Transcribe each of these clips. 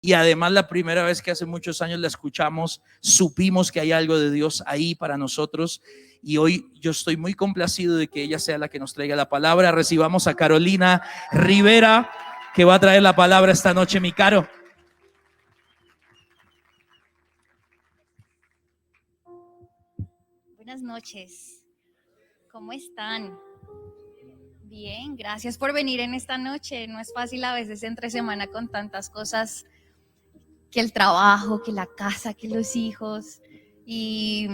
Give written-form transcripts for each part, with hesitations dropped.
y además la primera vez que hace muchos años la escuchamos, supimos que hay algo de Dios ahí para nosotros, y hoy yo estoy muy complacido de que ella sea la que nos traiga la palabra. Recibamos a Carolina Rivera, que va a traer la palabra esta noche. Mi Caro. Buenas noches, ¿cómo están? Bien, gracias por venir en esta noche. No es fácil a veces entre semana con tantas cosas, que el trabajo, que la casa, que los hijos. Y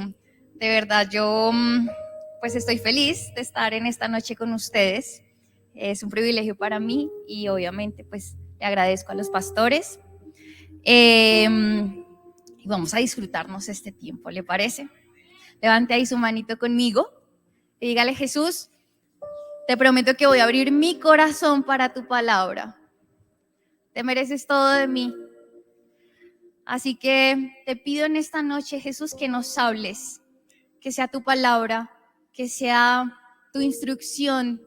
de verdad yo pues estoy feliz de estar en esta noche con ustedes. Es un privilegio para mí y obviamente pues le agradezco a los pastores. Y vamos a disfrutarnos este tiempo, ¿le parece? Levante ahí su manito conmigo y dígale: Jesús, te prometo que voy a abrir mi corazón para tu palabra. Te mereces todo de mí. Así que te pido en esta noche, Jesús, que nos hables, que sea tu palabra, que sea tu instrucción,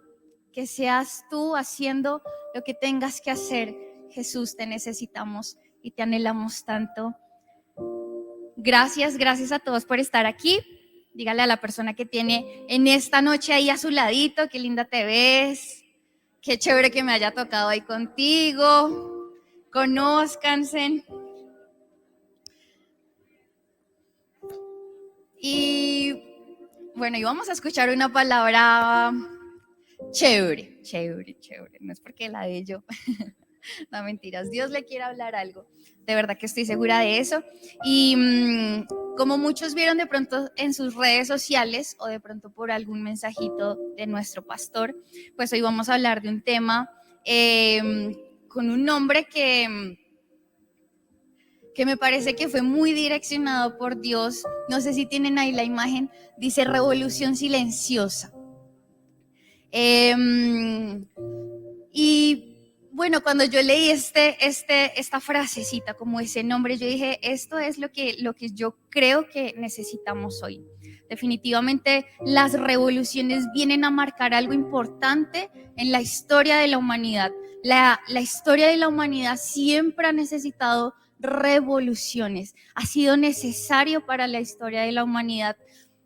que seas tú haciendo lo que tengas que hacer. Jesús, te necesitamos y te anhelamos tanto. Gracias a todos por estar aquí. Dígale a la persona que tiene en esta noche ahí a su ladito: qué linda te ves, qué chévere que me haya tocado ahí contigo, conózcanse. Y bueno, y vamos a escuchar una palabra chévere, no es porque la de yo, no, mentiras, Dios le quiere hablar algo, de verdad que estoy segura de eso. Y como muchos vieron de pronto en sus redes sociales o de pronto por algún mensajito de nuestro pastor, pues hoy vamos a hablar de un tema con un nombre que me parece que fue muy direccionado por Dios. No sé si tienen ahí la imagen, dice revolución silenciosa. Y bueno, cuando yo leí esta frasecita, como ese nombre, yo dije, esto es lo que yo creo que necesitamos hoy. Definitivamente las revoluciones vienen a marcar algo importante en la historia de la humanidad. La historia de la humanidad siempre ha necesitado revoluciones, ha sido necesario para la historia de la humanidad,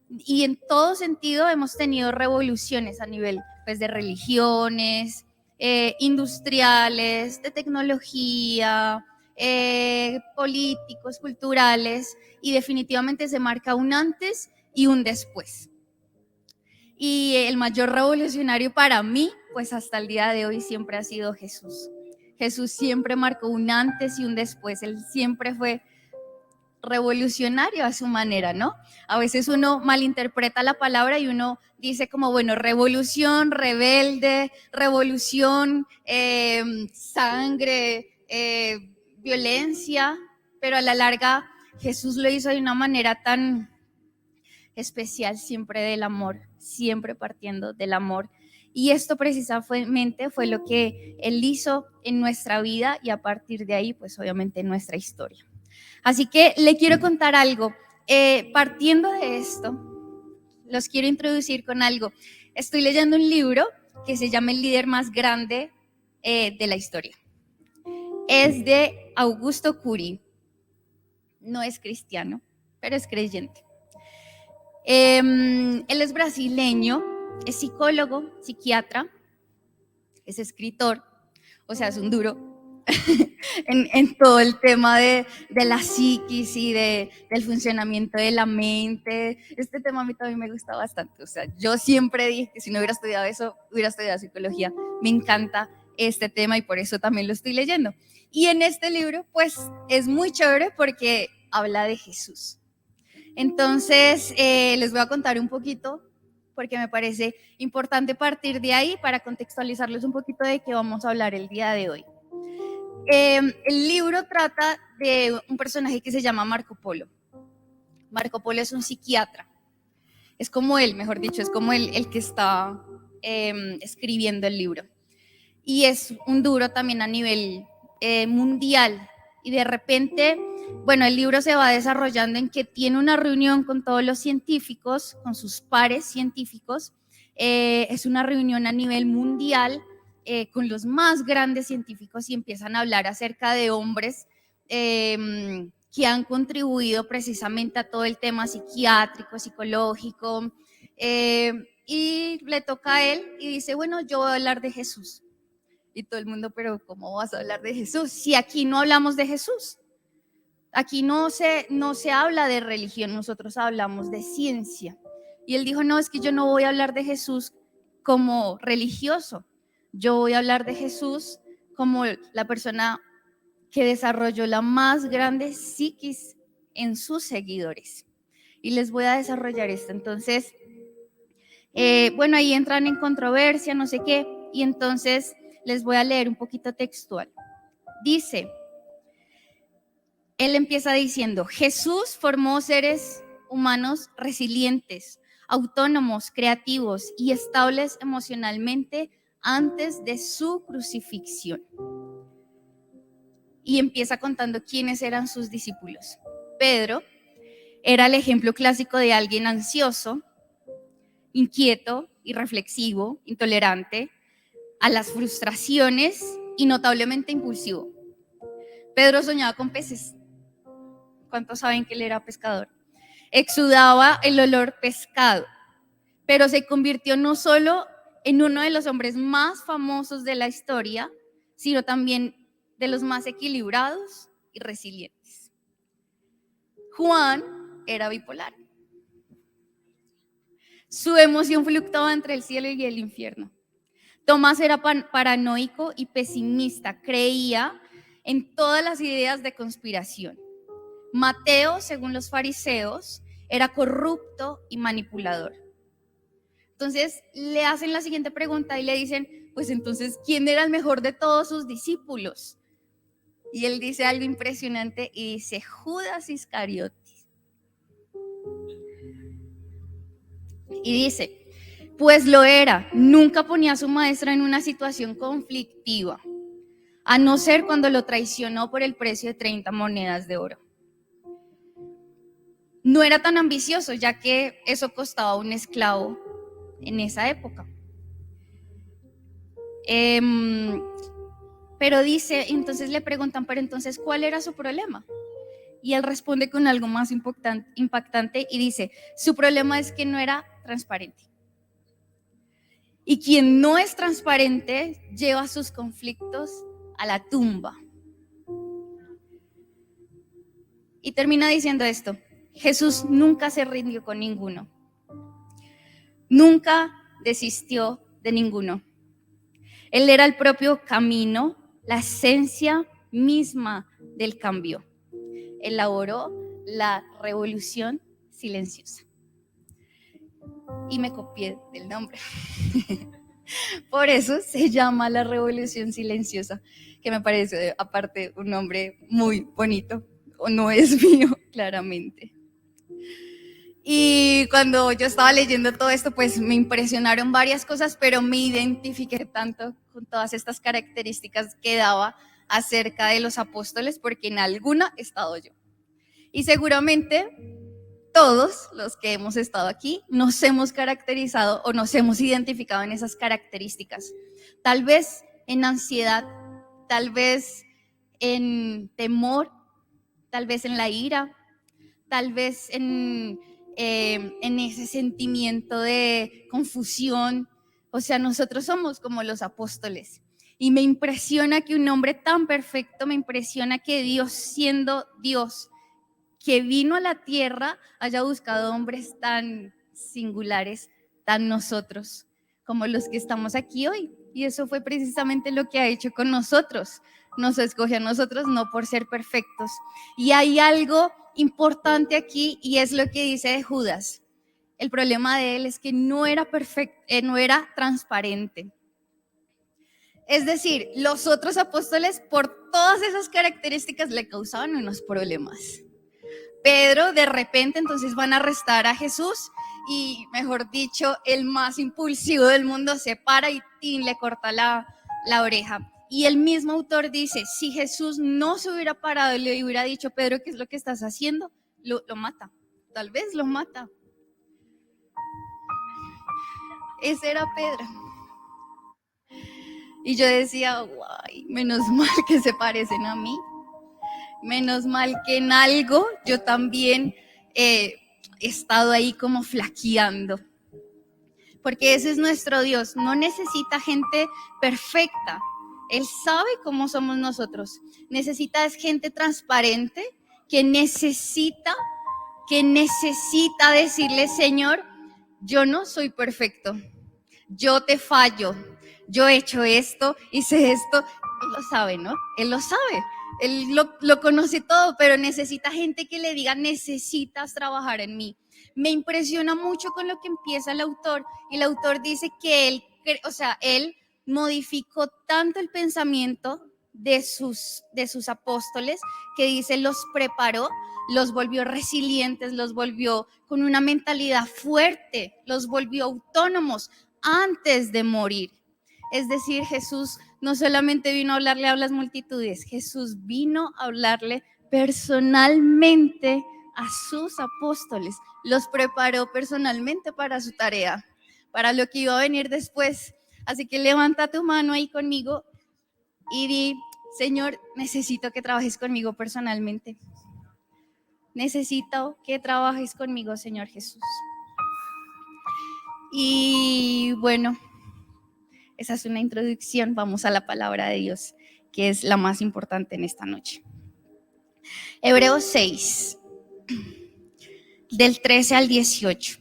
y en todo sentido hemos tenido revoluciones a nivel pues, de religiones, industriales, de tecnología, políticos, culturales, y definitivamente se marca un antes y un después. Y el mayor revolucionario para mí, pues hasta el día de hoy, siempre ha sido Jesús. Jesús siempre marcó un antes y un después. Él siempre fue revolucionario a su manera, ¿no? A veces uno malinterpreta la palabra y uno dice como, bueno, revolución, rebelde, revolución, sangre, violencia, pero a la larga Jesús lo hizo de una manera tan especial, siempre del amor, siempre partiendo del amor. Y esto precisamente fue lo que Él hizo en nuestra vida y a partir de ahí, pues obviamente en nuestra historia. Así que le quiero contar algo. Partiendo de esto, los quiero introducir con algo. Estoy leyendo un libro que se llama El líder más grande de la historia. Es de Augusto Cury. No es cristiano, pero es creyente. Él es brasileño, es psicólogo, psiquiatra, es escritor, o sea, es un duro en todo el tema de la psiquis y del funcionamiento de la mente. Este tema a mí también me gusta bastante. O sea, yo siempre dije que si no hubiera estudiado eso, hubiera estudiado psicología. Me encanta este tema y por eso también lo estoy leyendo. Y en este libro, pues, es muy chévere porque habla de Jesús. Entonces, les voy a contar un poquito porque me parece importante partir de ahí para contextualizarles un poquito de qué vamos a hablar el día de hoy. El libro trata de un personaje que se llama Marco Polo. Marco Polo es un psiquiatra. Es como él, mejor dicho, es como el que está escribiendo el libro. Y es un duro también a nivel mundial. Y de repente, bueno, el libro se va desarrollando en que tiene una reunión con todos los científicos, con sus pares científicos. Es una reunión a nivel mundial con los más grandes científicos y empiezan a hablar acerca de hombres que han contribuido precisamente a todo el tema psiquiátrico, psicológico, y le toca a él y dice, bueno, yo voy a hablar de Jesús. Y todo el mundo, pero ¿cómo vas a hablar de Jesús? Si aquí no hablamos de Jesús. Aquí no se habla de religión, nosotros hablamos de ciencia. Y él dijo, no, es que yo no voy a hablar de Jesús como religioso. Yo voy a hablar de Jesús como la persona que desarrolló la más grande psiquis en sus seguidores. Y les voy a desarrollar esto. Entonces, bueno, ahí entran en controversia, no sé qué. Y entonces les voy a leer un poquito textual. Dice, él empieza diciendo, Jesús formó seres humanos resilientes, autónomos, creativos y estables emocionalmente antes de su crucifixión. Y empieza contando quiénes eran sus discípulos. Pedro era el ejemplo clásico de alguien ansioso, inquieto, irreflexivo, intolerante a las frustraciones y notablemente impulsivo. Pedro soñaba con peces. ¿Cuántos saben que él era pescador? Exudaba el olor pescado, pero se convirtió no solo en uno de los hombres más famosos de la historia, sino también de los más equilibrados y resilientes. Juan era bipolar. Su emoción fluctuaba entre el cielo y el infierno. Tomás era paranoico y pesimista, creía en todas las ideas de conspiración. Mateo, según los fariseos, era corrupto y manipulador. Entonces le hacen la siguiente pregunta y le dicen, pues entonces, ¿quién era el mejor de todos sus discípulos? Y él dice algo impresionante y dice, Judas Iscariote. Y dice, pues lo era, nunca ponía a su maestra en una situación conflictiva, a no ser cuando lo traicionó por el precio de 30 monedas de oro. No era tan ambicioso, ya que eso costaba un esclavo en esa época. Pero dice, entonces le preguntan, pero entonces, ¿cuál era su problema? Y él responde con algo más impactante y dice, su problema es que no era transparente. Y quien no es transparente lleva sus conflictos a la tumba. Y termina diciendo esto, Jesús nunca se rindió con ninguno. Nunca desistió de ninguno. Él era el propio camino, la esencia misma del cambio. Elaboró la revolución silenciosa. Y me copié del nombre. Por eso se llama la revolución silenciosa, que me parece aparte un nombre muy bonito, o no es mío, claramente. Y cuando yo estaba leyendo todo esto, pues me impresionaron varias cosas, pero me identifiqué tanto con todas estas características que daba acerca de los apóstoles, porque en alguna he estado yo. Y seguramente todos los que hemos estado aquí nos hemos caracterizado o nos hemos identificado en esas características. Tal vez en ansiedad, tal vez en temor, tal vez en la ira, tal vez en ese sentimiento de confusión. O sea, nosotros somos como los apóstoles. Y me impresiona que un hombre tan perfecto, me impresiona que Dios, siendo Dios, que vino a la tierra, haya buscado hombres tan singulares, tan nosotros, como los que estamos aquí hoy. Y eso fue precisamente lo que ha hecho con nosotros. Nos escoge a nosotros no por ser perfectos. Y hay algo importante aquí y es lo que dice de Judas. El problema de él es que no era perfecto, no era transparente. Es decir, los otros apóstoles por todas esas características le causaban unos problemas. Pedro de repente entonces van a arrestar a Jesús y, mejor dicho, el más impulsivo del mundo se para y le corta la oreja. Y el mismo autor dice, si Jesús no se hubiera parado y le hubiera dicho, Pedro, ¿qué es lo que estás haciendo? Lo mata, tal vez lo mata. Ese era Pedro. Y yo decía, guay, menos mal que se parecen a mí. Menos mal que en algo yo también he estado ahí como flaqueando. Porque ese es nuestro Dios, no necesita gente perfecta. Él sabe cómo somos nosotros. Necesita gente transparente que necesita decirle, Señor, yo no soy perfecto, yo te fallo, yo he hecho esto, hice esto. Él lo sabe, ¿no? Él lo sabe, él lo conoce todo, pero necesita gente que le diga, necesitas trabajar en mí. Me impresiona mucho con lo que empieza el autor, y el autor dice que él modificó tanto el pensamiento de sus apóstoles, que dice, los preparó, los volvió resilientes, los volvió con una mentalidad fuerte, los volvió autónomos antes de morir. Es decir, Jesús no solamente vino a hablarle a las multitudes, Jesús vino a hablarle personalmente a sus apóstoles, los preparó personalmente para su tarea, para lo que iba a venir después. Así que levanta tu mano ahí conmigo y di, Señor, necesito que trabajes conmigo personalmente. Necesito que trabajes conmigo, Señor Jesús. Y bueno, esa es una introducción. Vamos a la palabra de Dios, que es la más importante en esta noche. Hebreos 6, del 13 al 18.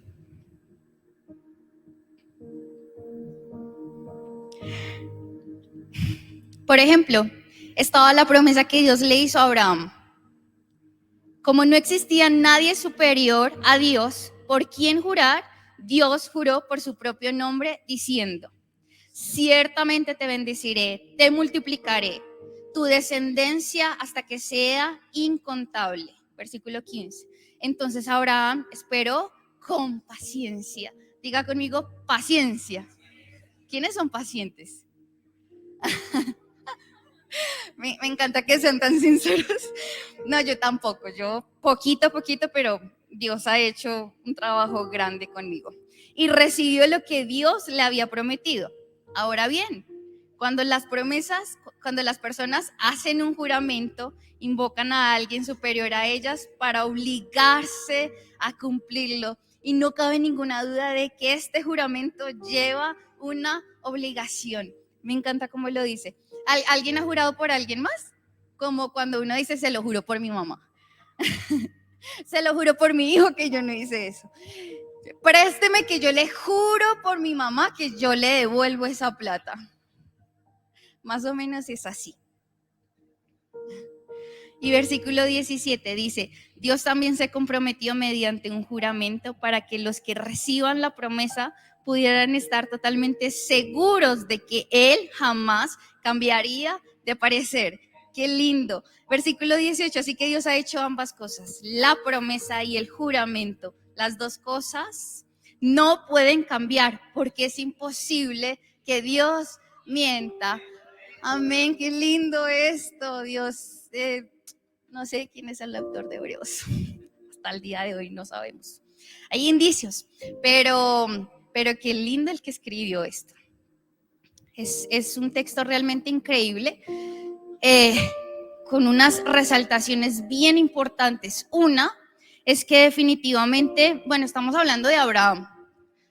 Por ejemplo, estaba la promesa que Dios le hizo a Abraham. Como no existía nadie superior a Dios por quien jurar, Dios juró por su propio nombre diciendo, ciertamente te bendeciré, te multiplicaré, tu descendencia hasta que sea incontable. Versículo 15. Entonces Abraham esperó con paciencia. Diga conmigo, paciencia. ¿Quiénes son pacientes? Me encanta que sean tan sinceros. No, yo tampoco, yo poquito a poquito, pero Dios ha hecho un trabajo grande conmigo. Y recibió lo que Dios le había prometido. Ahora bien, cuando las personas hacen un juramento, invocan a alguien superior a ellas para obligarse a cumplirlo. Y no cabe ninguna duda de que este juramento lleva una obligación. Me encanta cómo lo dice. ¿Alguien ha jurado por alguien más? Como cuando uno dice, se lo juro por mi mamá. Se lo juro por mi hijo que yo no hice eso. Présteme que yo le juro por mi mamá que yo le devuelvo esa plata. Más o menos es así. Y versículo 17 dice, Dios también se comprometió mediante un juramento para que los que reciban la promesa pudieran estar totalmente seguros de que Él jamás cambiaría de parecer. Qué lindo. Versículo 18, así que Dios ha hecho ambas cosas, la promesa y el juramento. Las dos cosas no pueden cambiar porque es imposible que Dios mienta. Amén, qué lindo esto, Dios. No sé quién es el autor de Hebreos. Hasta el día de hoy no sabemos. Hay indicios, pero qué lindo el que escribió esto. Es un texto realmente increíble, con unas resaltaciones bien importantes. Una es que definitivamente, bueno, estamos hablando de Abraham.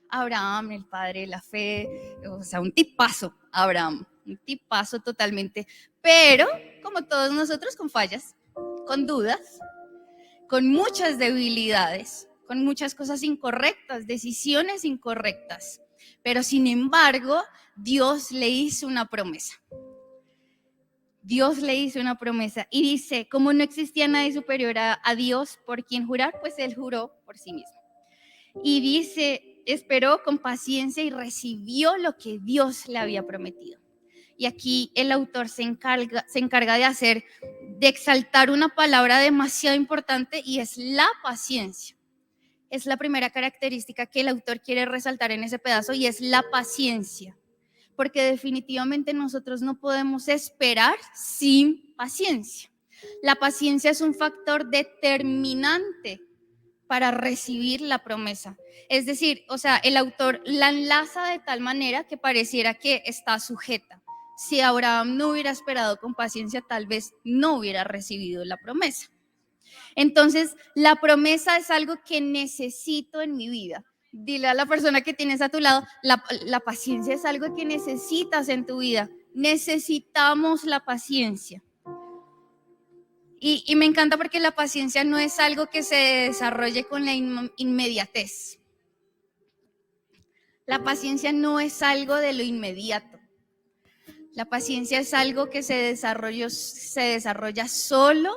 Abraham, el padre de la fe, o sea, un tipazo, Abraham, un tipazo totalmente, pero como todos nosotros, con fallas, con dudas, con muchas debilidades, con muchas cosas incorrectas, decisiones incorrectas, pero sin embargo, Dios le hizo una promesa. Dios le hizo una promesa y dice, como no existía nadie superior a Dios por quien jurar, pues él juró por sí mismo. Y dice, esperó con paciencia y recibió lo que Dios le había prometido. Y aquí el autor se encarga de exaltar una palabra demasiado importante, y es la paciencia. Es la primera característica que el autor quiere resaltar en ese pedazo, y es la paciencia. Porque definitivamente nosotros no podemos esperar sin paciencia. La paciencia es un factor determinante para recibir la promesa. Es decir, o sea, el autor la enlaza de tal manera que pareciera que está sujeta. Si Abraham no hubiera esperado con paciencia, tal vez no hubiera recibido la promesa. Entonces, la promesa es algo que necesito en mi vida. Dile a la persona que tienes a tu lado, la paciencia es algo que necesitas en tu vida. Necesitamos la paciencia. Y me encanta porque la paciencia no es algo que se desarrolle con la inmediatez. La paciencia no es algo de lo inmediato. La paciencia es algo que se desarrolla solo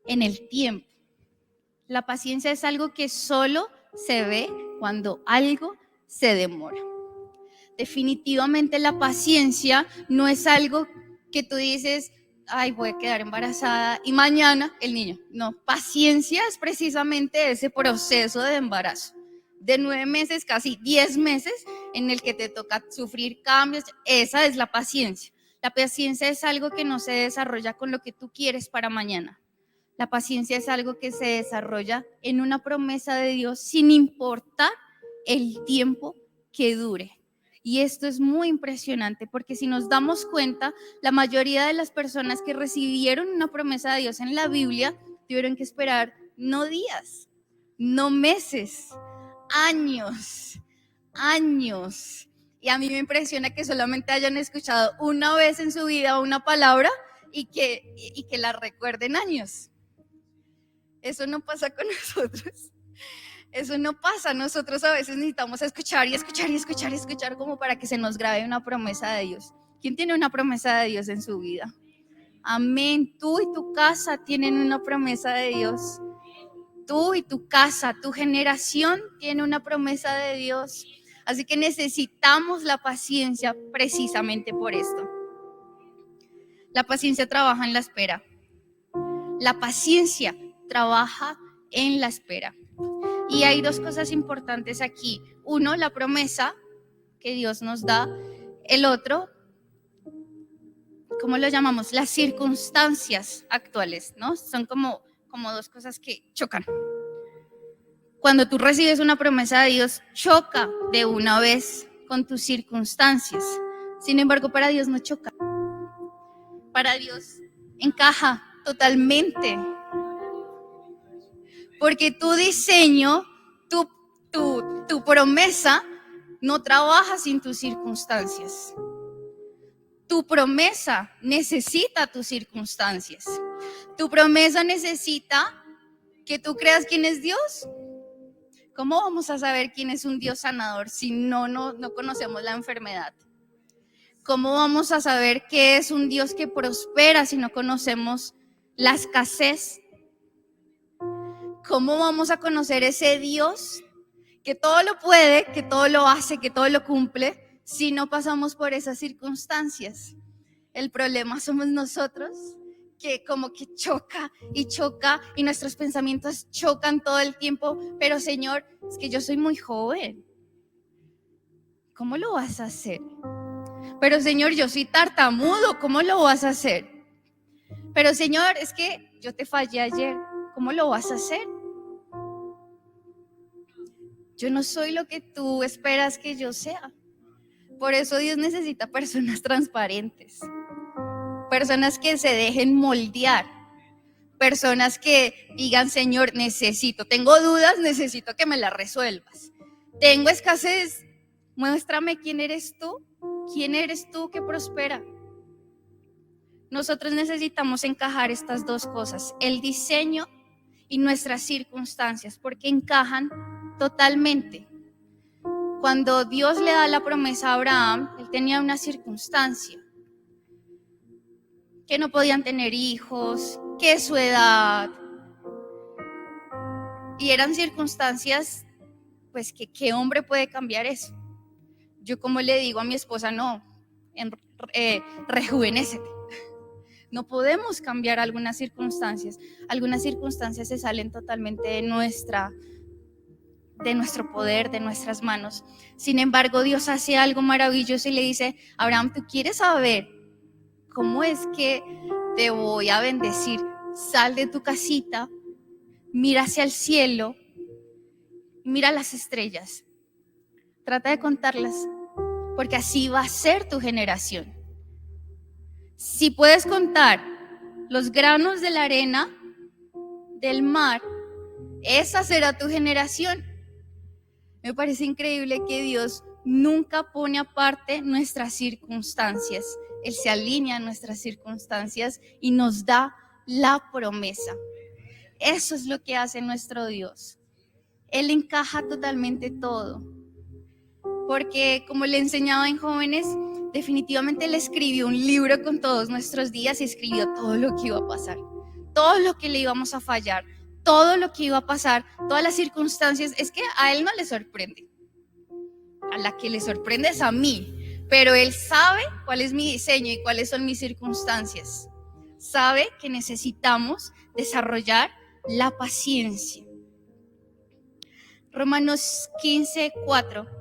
en el tiempo. La paciencia es algo que solo se ve cuando algo se demora. Definitivamente la paciencia no es algo que tú dices, ay, voy a quedar embarazada y mañana el niño. No, paciencia es precisamente ese proceso de embarazo. De 9 meses, casi 10 meses, en el que te toca sufrir cambios. Esa es la paciencia. La paciencia es algo que no se desarrolla con lo que tú quieres para mañana. La paciencia es algo que se desarrolla en una promesa de Dios sin importar el tiempo que dure. Y esto es muy impresionante porque si nos damos cuenta, la mayoría de las personas que recibieron una promesa de Dios en la Biblia tuvieron que esperar no días, no meses, años. Y a mí me impresiona que solamente hayan escuchado una vez en su vida una palabra y que la recuerden años. Eso no pasa con nosotros. Eso no pasa. Nosotros a veces necesitamos escuchar como para que se nos grabe una promesa de Dios. ¿Quién tiene una promesa de Dios en su vida? Amén. Tú y tu casa tienen una promesa de Dios. Tú y tu casa, tu generación tiene una promesa de Dios. Así que necesitamos la paciencia precisamente por esto. La paciencia trabaja en la espera. La paciencia trabaja en la espera. Y hay 2 cosas importantes aquí. Uno, la promesa que Dios nos da. El otro, ¿cómo lo llamamos? Las circunstancias actuales, ¿no? Son como 2 cosas que chocan. Cuando tú recibes una promesa de Dios, choca de una vez con tus circunstancias. Sin embargo, para Dios no choca. Para Dios encaja totalmente. Porque tu diseño, tu promesa no trabaja sin tus circunstancias. Tu promesa necesita tus circunstancias. Tu promesa necesita que tú creas quién es Dios. ¿Cómo vamos a saber quién es un Dios sanador si no conocemos la enfermedad? ¿Cómo vamos a saber qué es un Dios que prospera si no conocemos la escasez? ¿Cómo vamos a conocer ese Dios que todo lo puede, que todo lo hace, que todo lo cumple, si no pasamos por esas circunstancias? El problema somos nosotros, que como que choca y nuestros pensamientos chocan todo el tiempo. Pero Señor, es que yo soy muy joven. ¿Cómo lo vas a hacer? Pero Señor, yo soy tartamudo. ¿Cómo lo vas a hacer? Pero Señor, es que yo te fallé ayer. ¿Cómo lo vas a hacer? Yo no soy lo que tú esperas que yo sea. Por eso Dios necesita personas transparentes, personas que se dejen moldear, personas que digan, Señor, tengo dudas, necesito que me las resuelvas. Tengo escasez, muéstrame quién eres tú que prospera. Nosotros necesitamos encajar estas 2 cosas, el diseño y nuestras circunstancias, porque encajan totalmente. Cuando Dios le da la promesa a Abraham, él tenía una circunstancia, que no podían tener hijos, que su edad, y eran circunstancias, pues que ¿qué hombre puede cambiar eso? Yo como le digo a mi esposa, no, rejuvenécete. No podemos cambiar algunas circunstancias se salen totalmente de nuestro poder, de nuestras manos. Sin embargo, Dios hace algo maravilloso y le dice, Abraham, ¿tú quieres saber cómo es que te voy a bendecir? Sal de tu casita, mira hacia el cielo, mira las estrellas, trata de contarlas, porque así va a ser tu generación. Si puedes contar los granos de la arena del mar, esa será tu generación. Me parece increíble que Dios nunca pone aparte nuestras circunstancias. Él se alinea a nuestras circunstancias y nos da la promesa. Eso es lo que hace nuestro Dios. Él encaja totalmente todo. Porque como le enseñaba en jóvenes, definitivamente Él escribió un libro con todos nuestros días y escribió todo lo que iba a pasar, todo lo que le íbamos a fallar, todo lo que iba a pasar, todas las circunstancias. Es que a Él no le sorprende. A la que le sorprende es a mí. Pero Él sabe cuál es mi diseño y cuáles son mis circunstancias. Sabe que necesitamos desarrollar la paciencia. Romanos 15:4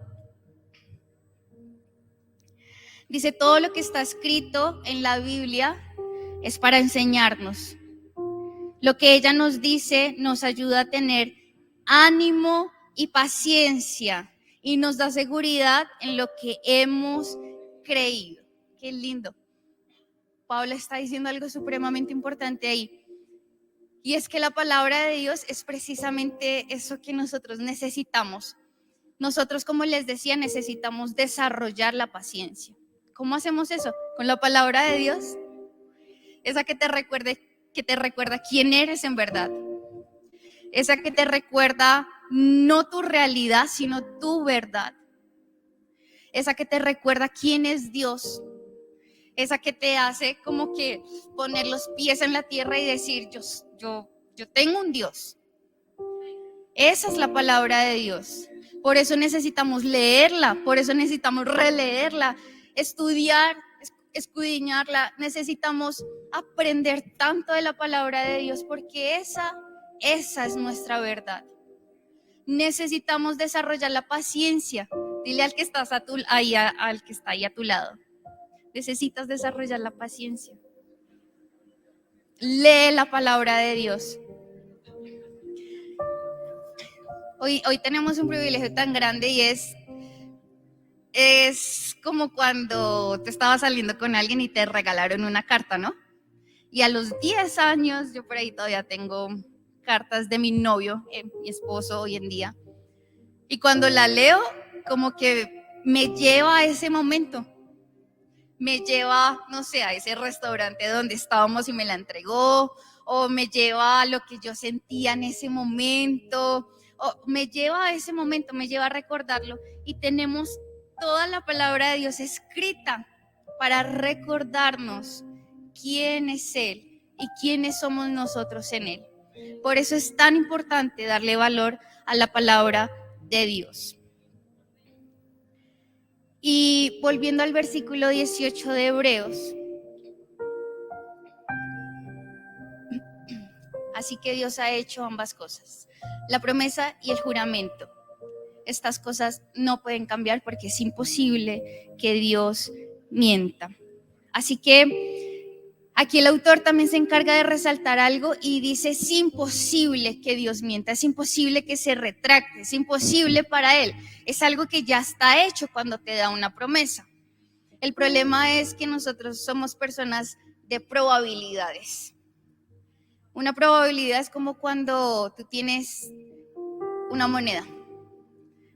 dice: todo lo que está escrito en la Biblia es para enseñarnos. Lo que ella nos dice nos ayuda a tener ánimo y paciencia y nos da seguridad en lo que hemos creído. Qué lindo. Pablo está diciendo algo supremamente importante ahí. Y es que la palabra de Dios es precisamente eso que nosotros necesitamos. Nosotros, como les decía, necesitamos desarrollar la paciencia. ¿Cómo hacemos eso? Con la palabra de Dios. Esa que te recuerda quién eres en verdad. Esa que te recuerda no tu realidad, sino tu verdad. Esa que te recuerda quién es Dios. Esa que te hace como que poner los pies en la tierra y decir, yo tengo un Dios. Esa es la palabra de Dios. Por eso necesitamos leerla, por eso necesitamos releerla, estudiar, escudriñarla. Necesitamos aprender tanto de la palabra de Dios porque esa es nuestra verdad. Necesitamos desarrollar la paciencia. Dile al que está ahí a tu lado. Necesitas desarrollar la paciencia. Lee la palabra de Dios. Hoy tenemos un privilegio tan grande y es como cuando te estabas saliendo con alguien y te regalaron una carta, ¿no? Y a los 10 años, yo por ahí todavía tengo cartas de mi novio, mi esposo hoy en día. Y cuando la leo, como que me lleva a ese momento. Me lleva, no sé, a ese restaurante donde estábamos y me la entregó, o me lleva a lo que yo sentía en ese momento, o me lleva a ese momento, me lleva a recordarlo. Y tenemos toda la palabra de Dios escrita para recordarnos quién es Él y quiénes somos nosotros en Él. Por eso es tan importante darle valor a la palabra de Dios. Y volviendo al versículo 18 de Hebreos. Así que Dios ha hecho ambas cosas, la promesa y el juramento. Estas cosas no pueden cambiar porque es imposible que Dios mienta. Así que aquí el autor también se encarga de resaltar algo y dice: es imposible que Dios mienta, es imposible que se retracte, es imposible para Él. Es algo que ya está hecho cuando te da una promesa. El problema es que nosotros somos personas de probabilidades. Una probabilidad es como cuando tú tienes una moneda.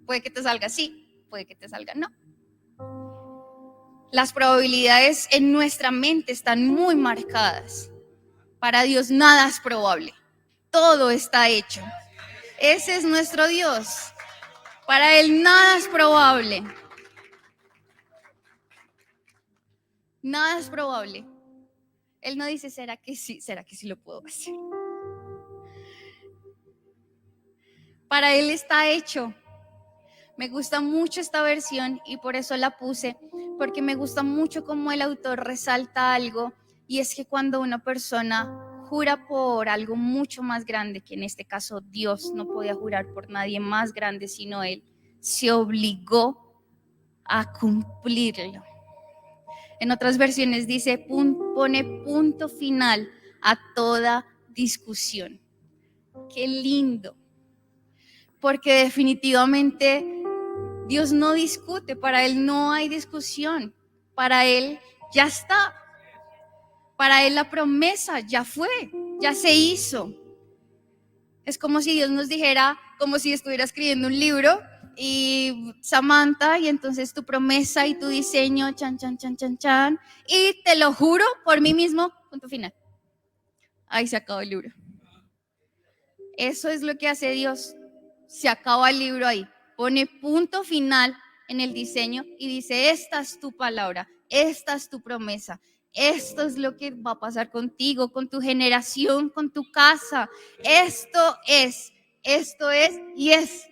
Puede que te salga sí, puede que te salga no. Las probabilidades en nuestra mente están muy marcadas. Para Dios nada es probable. Todo está hecho. Ese es nuestro Dios. Para Él nada es probable. Nada es probable. Él no dice, ¿será que sí lo puedo hacer? Para Él está hecho. Me gusta mucho esta versión y por eso la puse, porque me gusta mucho cómo el autor resalta algo, y es que cuando una persona jura por algo mucho más grande, que en este caso Dios no podía jurar por nadie más grande sino Él, se obligó a cumplirlo. En otras versiones dice, pone punto final a toda discusión. Qué lindo, porque definitivamente Dios no discute, para Él no hay discusión, para Él ya está. Para él la promesa ya fue, ya se hizo. Es como si Dios nos dijera, como si estuviera escribiendo un libro y Samantha, y entonces tu promesa y tu diseño, chan, chan, chan, chan, chan, y te lo juro por mí mismo, punto final. Ahí se acabó el libro. Eso es lo que hace Dios. Se acaba el libro ahí. Pone punto final en el diseño y dice, esta es tu palabra, esta es tu promesa, esto es lo que va a pasar contigo, con tu generación, con tu casa. Esto es y es.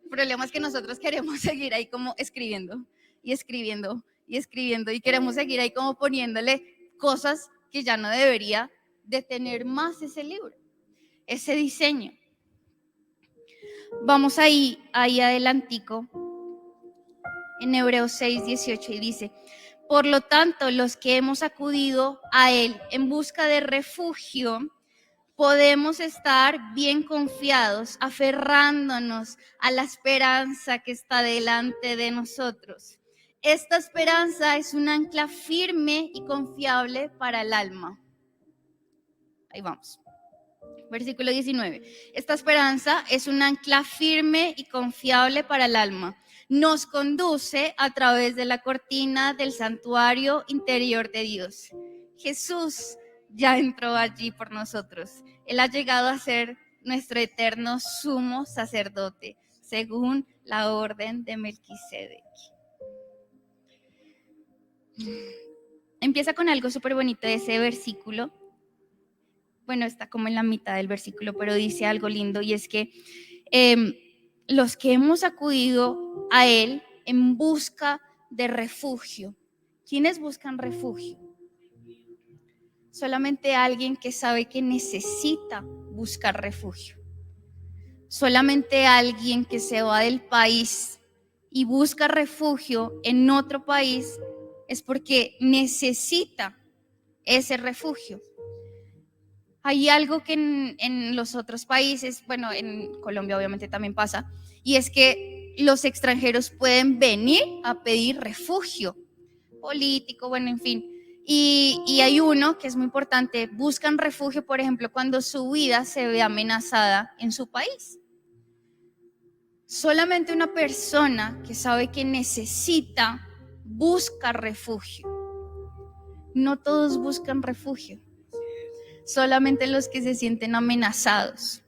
El problema es que nosotros queremos seguir ahí como escribiendo y escribiendo y escribiendo y queremos seguir ahí como poniéndole cosas que ya no debería de tener más ese libro, ese diseño. Vamos ahí adelantico en Hebreos 6:18 y dice, por lo tanto, los que hemos acudido a Él en busca de refugio, podemos estar bien confiados, aferrándonos a la esperanza que está delante de nosotros. Esta esperanza es un ancla firme y confiable para el alma. Ahí vamos. Versículo 19. Esta esperanza es un ancla firme y confiable para el alma. Nos conduce a través de la cortina del santuario interior de Dios. Jesús ya entró allí por nosotros. Él ha llegado a ser nuestro eterno sumo sacerdote, según la orden de Melquisedec. Empieza con algo súper bonito de ese versículo. Bueno, está como en la mitad del versículo, pero dice algo lindo y es que los que hemos acudido a Él en busca de refugio. ¿Quiénes buscan refugio? Solamente alguien que sabe que necesita buscar refugio. Solamente alguien que se va del país y busca refugio en otro país es porque necesita ese refugio. Hay algo que en los otros países, bueno, en Colombia obviamente también pasa, y es que los extranjeros pueden venir a pedir refugio político, bueno, en fin. Y hay uno que es muy importante, buscan refugio, por ejemplo, cuando su vida se ve amenazada en su país. Solamente una persona que sabe que necesita busca refugio. No todos buscan refugio. Solamente los que se sienten amenazados.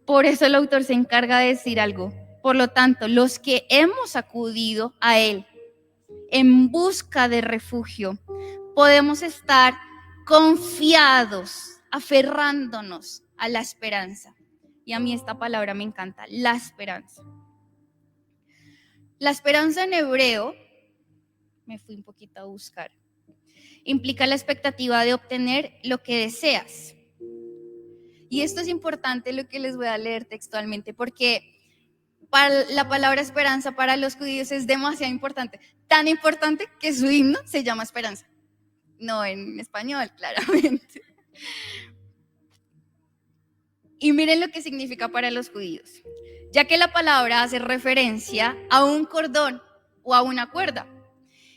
Por eso el autor se encarga de decir algo. Por lo tanto, los que hemos acudido a Él en busca de refugio, podemos estar confiados, aferrándonos a la esperanza. Y a mí esta palabra me encanta, la esperanza. La esperanza en hebreo, me fui un poquito a buscar, implica la expectativa de obtener lo que deseas. Y esto es importante lo que les voy a leer textualmente, porque para la palabra esperanza para los judíos es demasiado importante, tan importante que su himno se llama Esperanza, no en español, claramente. Y miren lo que significa para los judíos, ya que la palabra hace referencia a un cordón o a una cuerda,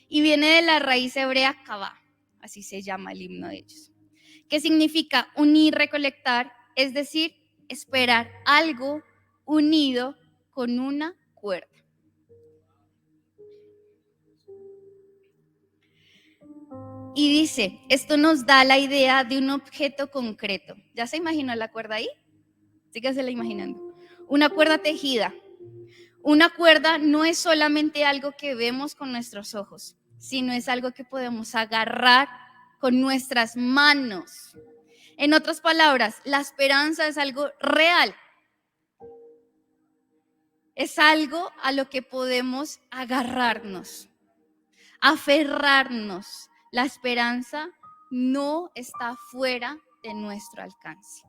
y viene de la raíz hebrea kavá, así se llama el himno de ellos, que significa unir, recolectar, es decir, esperar algo unido con una cuerda. Y dice, esto nos da la idea de un objeto concreto. ¿Ya se imaginó la cuerda ahí? Sígasela imaginando. Una cuerda tejida. Una cuerda no es solamente algo que vemos con nuestros ojos, sino es algo que podemos agarrar con nuestras manos. En otras palabras, la esperanza es algo real. Es algo a lo que podemos agarrarnos, aferrarnos. La esperanza no está fuera de nuestro alcance.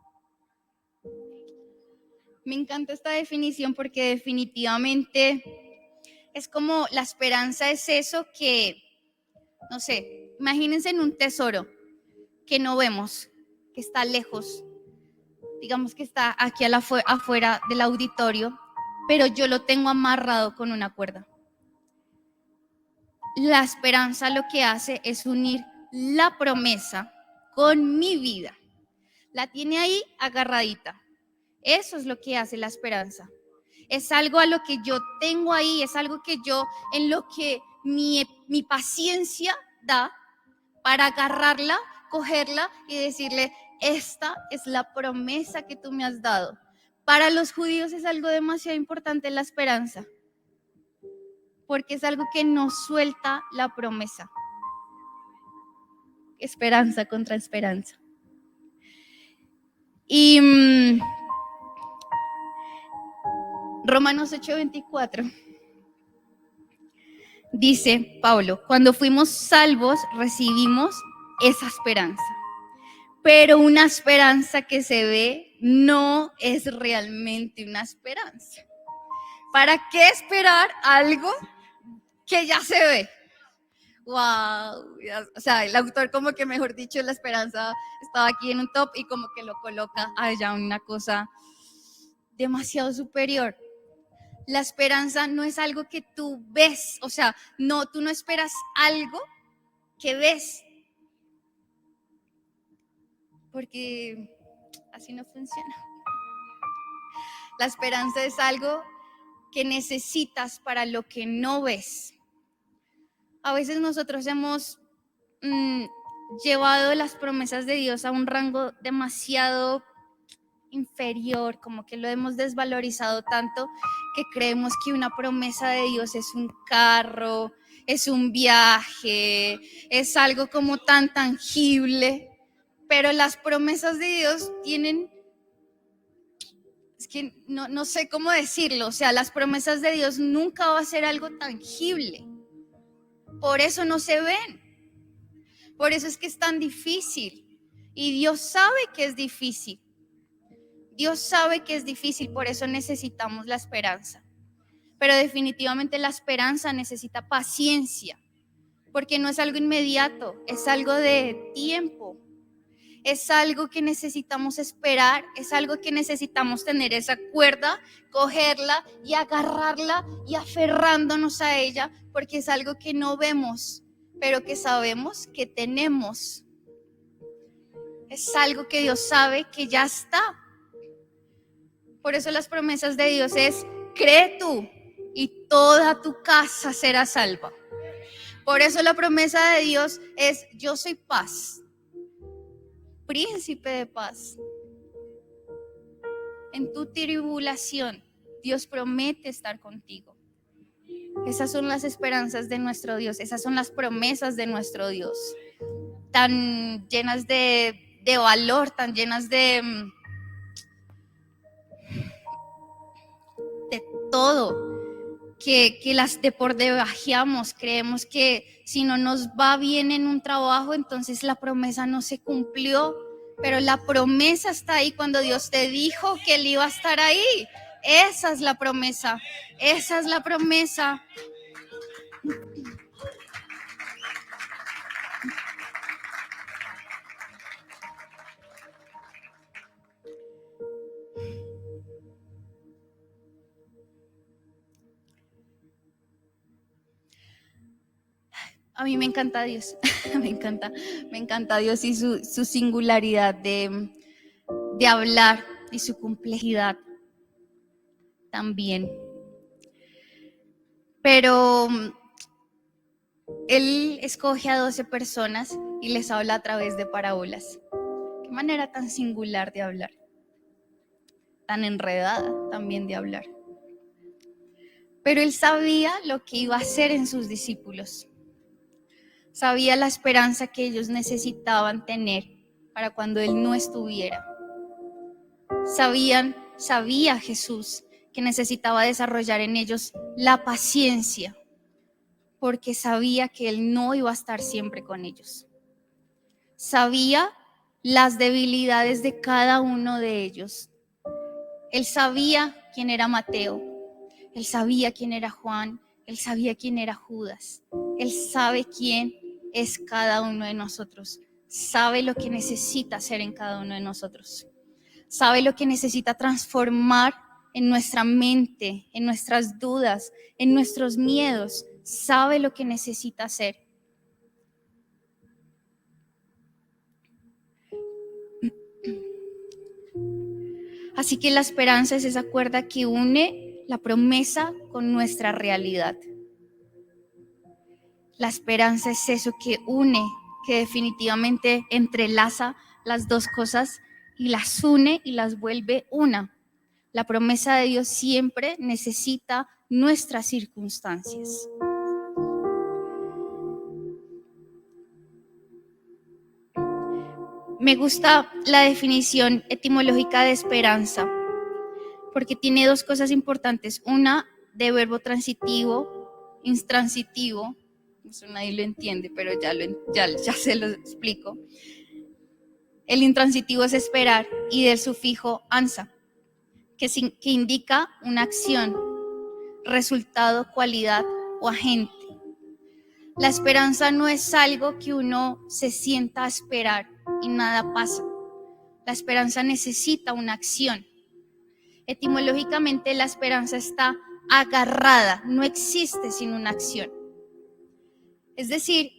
Me encanta esta definición porque definitivamente es como la esperanza es eso que, no sé, imagínense en un tesoro que no vemos, que está lejos, digamos que está aquí afuera del auditorio, pero yo lo tengo amarrado con una cuerda. La esperanza lo que hace es unir la promesa con mi vida. La tiene ahí agarradita. Eso es lo que hace la esperanza. Es algo a lo que yo tengo ahí, es algo que yo, en lo que mi paciencia da para agarrarla, cogerla y decirle, esta es la promesa que tú me has dado. Para los judíos es algo demasiado importante la esperanza, porque es algo que no suelta la promesa. Esperanza contra esperanza. Y Romanos 8:24 dice Pablo, cuando fuimos salvos recibimos esa esperanza, pero una esperanza que se ve no es realmente una esperanza. ¿Para qué esperar algo que ya se ve? Wow, o sea, el autor como que, mejor dicho, la esperanza estaba aquí en un top y como que lo coloca allá una cosa demasiado superior. La esperanza no es algo que tú ves, o sea, no, tú no esperas algo que ves, porque así no funciona. La esperanza es algo que necesitas para lo que no ves. A veces nosotros hemos llevado las promesas de Dios a un rango demasiado inferior, como que lo hemos desvalorizado tanto que creemos que una promesa de Dios es un carro, es un viaje, es algo como tan tangible, pero las promesas de Dios tienen, es que no sé cómo decirlo, o sea, las promesas de Dios nunca va a ser algo tangible, por eso no se ven, por eso es que es tan difícil y Dios sabe que es difícil. Dios sabe que es difícil, por eso necesitamos la esperanza. Pero definitivamente la esperanza necesita paciencia, porque no es algo inmediato, es algo de tiempo. Es algo que necesitamos esperar, es algo que necesitamos tener esa cuerda, cogerla y agarrarla y aferrándonos a ella, porque es algo que no vemos, pero que sabemos que tenemos. Es algo que Dios sabe que ya está. Por eso las promesas de Dios es, cree tú y toda tu casa será salva. Por eso la promesa de Dios es, yo soy paz, príncipe de paz. En tu tribulación, Dios promete estar contigo. Esas son las esperanzas de nuestro Dios, esas son las promesas de nuestro Dios, tan llenas de valor, tan llenas de todo, que las debajeamos, creemos que si no nos va bien en un trabajo, entonces la promesa no se cumplió, pero la promesa está ahí cuando Dios te dijo que Él iba a estar ahí. Esa es la promesa, esa es la promesa. A mí me encanta Dios, me encanta Dios y su singularidad de hablar y su complejidad también. Pero Él escoge a 12 personas y les habla a través de parábolas. Qué manera tan singular de hablar, tan enredada también de hablar. Pero Él sabía lo que iba a hacer en sus discípulos. Sabía la esperanza que ellos necesitaban tener para cuando Él no estuviera. Sabía Jesús que necesitaba desarrollar en ellos la paciencia, porque sabía que Él no iba a estar siempre con ellos. Sabía las debilidades de cada uno de ellos. Él sabía quién era Mateo, Él sabía quién era Juan, Él sabía quién era Judas. Él sabe quién es cada uno de nosotros, sabe lo que necesita hacer en cada uno de nosotros, sabe lo que necesita transformar en nuestra mente, en nuestras dudas, en nuestros miedos, sabe lo que necesita hacer. Así que la esperanza es esa cuerda que une la promesa con nuestra realidad. La esperanza es eso que une, que definitivamente entrelaza las dos cosas y las une y las vuelve una. La promesa de Dios siempre necesita nuestras circunstancias. Me gusta la definición etimológica de esperanza porque tiene dos cosas importantes. Una, de verbo transitivo, intransitivo. Eso nadie lo entiende, pero ya se lo explico. El intransitivo es esperar y del sufijo ansa, que indica una acción, resultado, cualidad o agente. La esperanza no es algo que uno se sienta a esperar y nada pasa. La esperanza necesita una acción. Etimológicamente la esperanza está agarrada, no existe sin una acción. Es decir,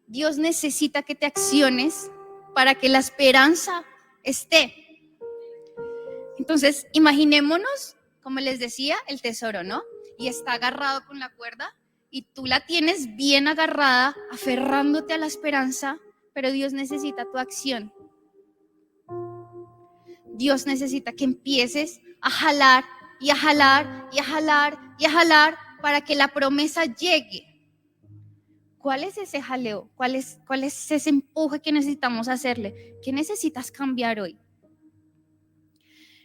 Dios necesita que te acciones para que la esperanza esté. Entonces, imaginémonos, como les decía, el tesoro, ¿no? Y está agarrado con la cuerda y tú la tienes bien agarrada, aferrándote a la esperanza, pero Dios necesita tu acción. Dios necesita que empieces a jalar y a jalar y a jalar y a jalar para que la promesa llegue. ¿Cuál es ese jaleo? ¿Cuál es ese empuje que necesitamos hacerle? ¿Qué necesitas cambiar hoy?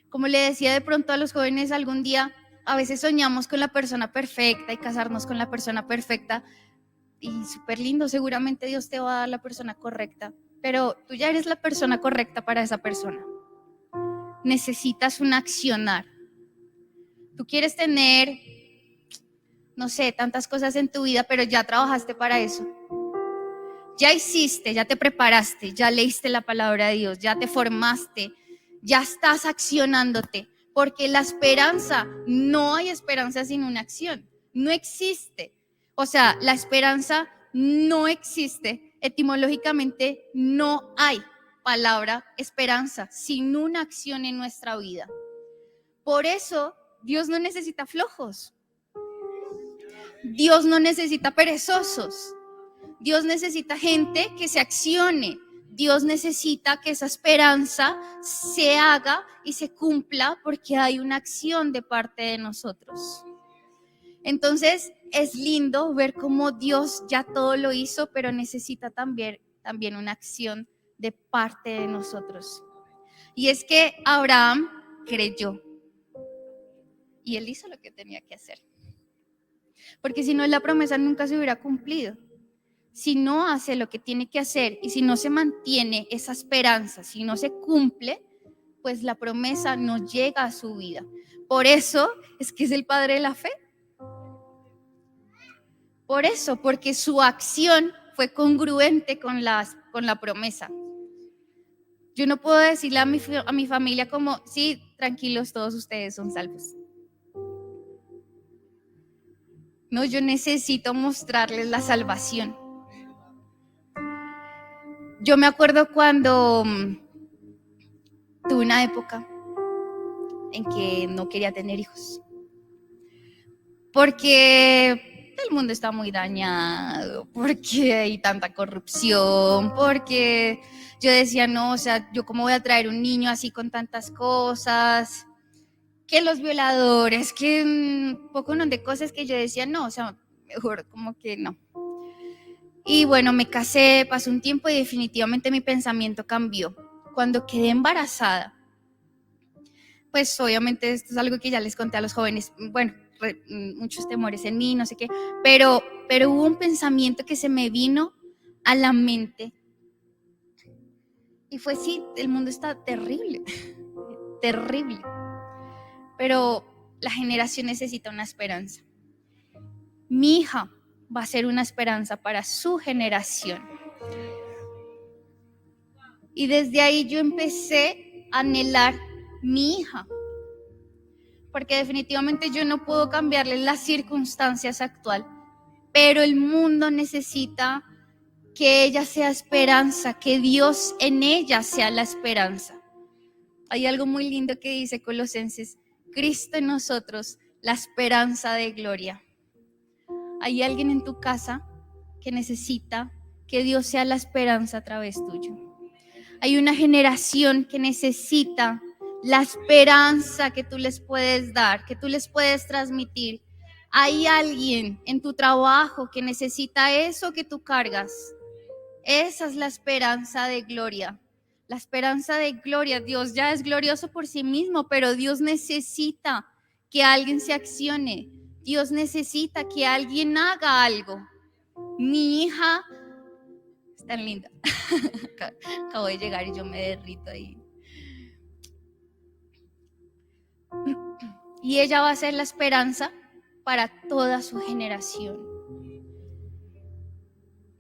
Como le decía de pronto a los jóvenes algún día, a veces soñamos con la persona perfecta y casarnos con la persona perfecta y súper lindo, seguramente Dios te va a dar la persona correcta, pero tú ya eres la persona correcta para esa persona. Necesitas un accionar. Tú quieres tener, no sé, tantas cosas en tu vida, pero ya trabajaste para eso. Ya hiciste, ya te preparaste, ya leíste la palabra de Dios, ya te formaste, ya estás accionándote, porque la esperanza, no hay esperanza sin una acción, no existe. O sea, la esperanza no existe, etimológicamente no hay palabra esperanza sin una acción en nuestra vida. Por eso Dios no necesita flojos, Dios no necesita perezosos, Dios necesita gente que se accione. Dios necesita que esa esperanza se haga y se cumpla porque hay una acción de parte de nosotros. Entonces es lindo ver cómo Dios ya todo lo hizo, pero necesita también una acción de parte de nosotros. Y es que Abraham creyó y él hizo lo que tenía que hacer. Porque si no, la promesa nunca se hubiera cumplido. Si no hace lo que tiene que hacer y si no se mantiene esa esperanza, si no se cumple, pues la promesa no llega a su vida. Por eso es que es el padre de la fe. Por eso, porque su acción fue congruente con la promesa. Yo no puedo decirle a mi familia como, sí, tranquilos, todos ustedes son salvos. No, yo necesito mostrarles la salvación. Yo me acuerdo cuando tuve una época en que no quería tener hijos. Porque el mundo está muy dañado, porque hay tanta corrupción, porque yo decía, no, o sea, yo cómo voy a traer un niño así con tantas cosas, que los violadores, que un poco de cosas que yo decía, no, o sea, mejor como que no. Y bueno, me casé, pasó un tiempo y definitivamente mi pensamiento cambió. Cuando quedé embarazada, pues obviamente esto es algo que ya les conté a los jóvenes, bueno, muchos temores en mí, no sé qué, pero hubo un pensamiento que se me vino a la mente y fue, sí, el mundo está terrible, terrible, pero la generación necesita una esperanza. Mi hija va a ser una esperanza para su generación. Y desde ahí yo empecé a anhelar mi hija, porque definitivamente yo no puedo cambiarle las circunstancias actuales, pero el mundo necesita que ella sea esperanza, que Dios en ella sea la esperanza. Hay algo muy lindo que dice Colosenses: Cristo en nosotros, la esperanza de gloria. Hay alguien en tu casa que necesita que Dios sea la esperanza a través tuyo. Hay una generación que necesita la esperanza que tú les puedes dar, que tú les puedes transmitir. Hay alguien en tu trabajo que necesita eso que tú cargas. Esa es la esperanza de gloria. La esperanza de gloria. Dios ya es glorioso por sí mismo, pero Dios necesita que alguien se accione. Dios necesita que alguien haga algo. Mi hija es tan linda. Acabo de llegar y yo me derrito ahí. Y ella va a ser la esperanza para toda su generación.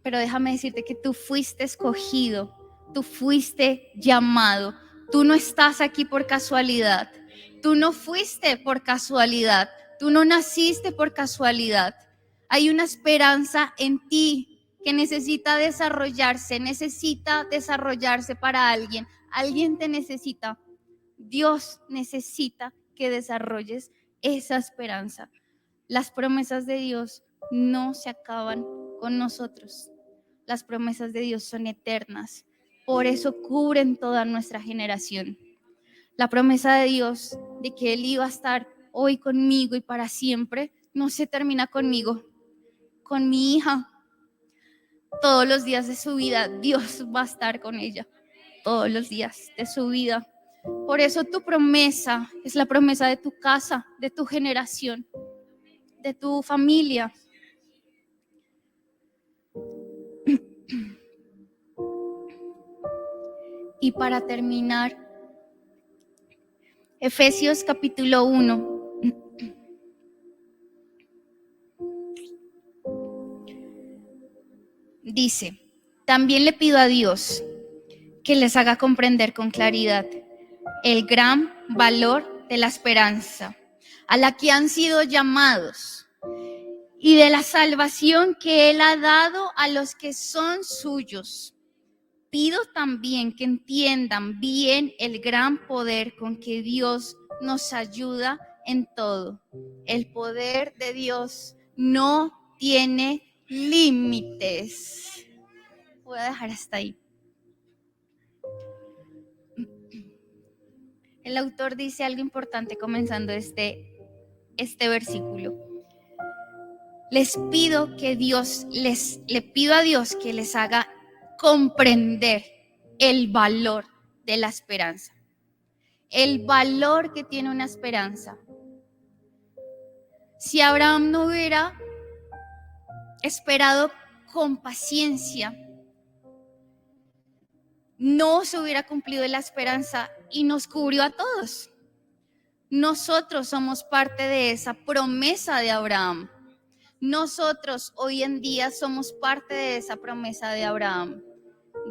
Pero déjame decirte que tú fuiste escogido, tú fuiste llamado. Tú no estás aquí por casualidad. Tú no fuiste por casualidad. Tú no naciste por casualidad. Hay una esperanza en ti que necesita desarrollarse para alguien. Alguien te necesita. Dios necesita que desarrolles esa esperanza. Las promesas de Dios no se acaban con nosotros. Las promesas de Dios son eternas. Por eso cubren toda nuestra generación. La promesa de Dios de que Él iba a estar hoy conmigo y para siempre no se termina conmigo, con mi hija. Todos los días de su vida Dios va a estar con ella. Todos los días de su vida. Por eso tu promesa es la promesa de tu casa, de tu generación, de tu familia. Y para terminar, Efesios capítulo 1. Dice: también le pido a Dios que les haga comprender con claridad el gran valor de la esperanza a la que han sido llamados y de la salvación que Él ha dado a los que son suyos. Pido también que entiendan bien el gran poder con que Dios nos ayuda en todo. El poder de Dios no tiene límites. Voy a dejar hasta ahí. El autor dice algo importante comenzando este versículo. Le pido a Dios que les haga comprender el valor de la esperanza. El valor que tiene una esperanza. Si Abraham no hubiera esperado con paciencia, no se hubiera cumplido la esperanza y nos cubrió a todos. Nosotros somos parte de esa promesa de Abraham. Nosotros hoy en día somos parte de esa promesa de Abraham.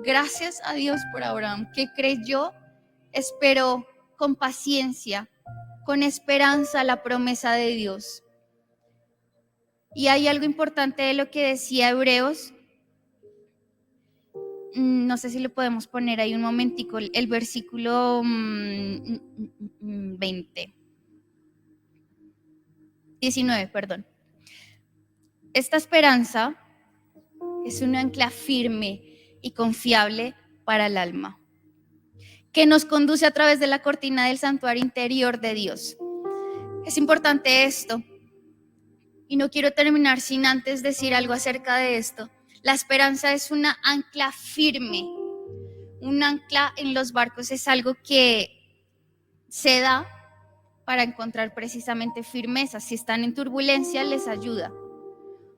Gracias a Dios por Abraham, que creyó, esperó con paciencia, con esperanza la promesa de Dios. Y hay algo importante de lo que decía Hebreos. No sé si lo podemos poner ahí un momentico, el versículo 19, perdón. Esta esperanza es un ancla firme y confiable para el alma, que nos conduce a través de la cortina del santuario interior de Dios. Es importante esto, y no quiero terminar sin antes decir algo acerca de esto. La esperanza es una ancla firme. Un ancla en los barcos es algo que se da para encontrar precisamente firmeza. Si están en turbulencia, les ayuda.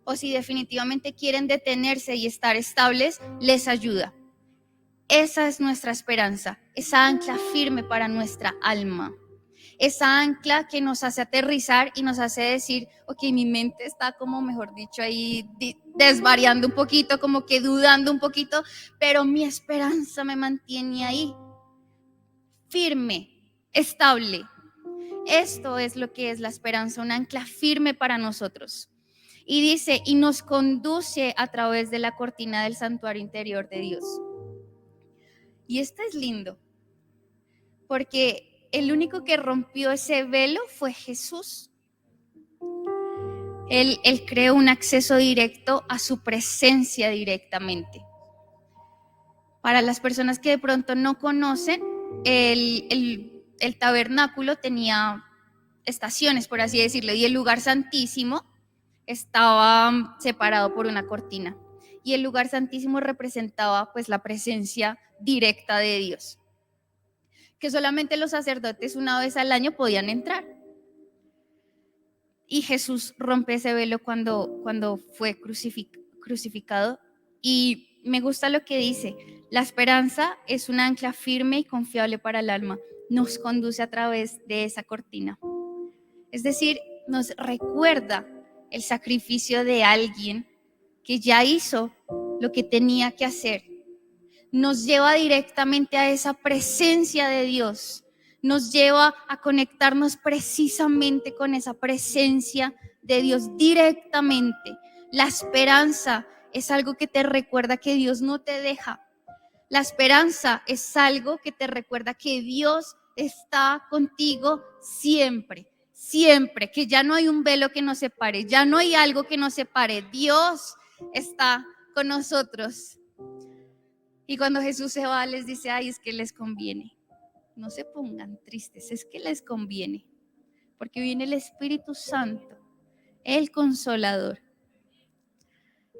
O si definitivamente quieren detenerse y estar estables, les ayuda. Esa es nuestra esperanza, esa ancla firme para nuestra alma. Esa ancla que nos hace aterrizar y nos hace decir, ok, mi mente está como, mejor dicho, ahí desvariando un poquito, como que dudando un poquito, pero mi esperanza me mantiene ahí, firme, estable. Esto es lo que es la esperanza, una ancla firme para nosotros. Y dice, y nos conduce a través de la cortina del santuario interior de Dios. Y esto es lindo, porque el único que rompió ese velo fue Jesús. Él creó un acceso directo a su presencia directamente. Para las personas que de pronto no conocen, el tabernáculo tenía estaciones, por así decirlo, y el lugar santísimo estaba separado por una cortina. Y el lugar santísimo representaba pues la presencia directa de Dios, que solamente los sacerdotes una vez al año podían entrar. Y Jesús rompe ese velo cuando fue crucificado. Y me gusta lo que dice: la esperanza es un ancla firme y confiable para el alma. Nos conduce a través de esa cortina. Es decir, nos recuerda el sacrificio de alguien que ya hizo lo que tenía que hacer. Nos lleva directamente a esa presencia de Dios. Nos lleva a conectarnos precisamente con esa presencia de Dios directamente. La esperanza es algo que te recuerda que Dios no te deja. La esperanza es algo que te recuerda que Dios está contigo siempre, siempre, que ya no hay un velo que nos separe, ya no hay algo que nos separe. Dios está con nosotros. Y cuando Jesús se va, les dice: ay, es que les conviene. No se pongan tristes, es que les conviene, porque viene el Espíritu Santo, el Consolador.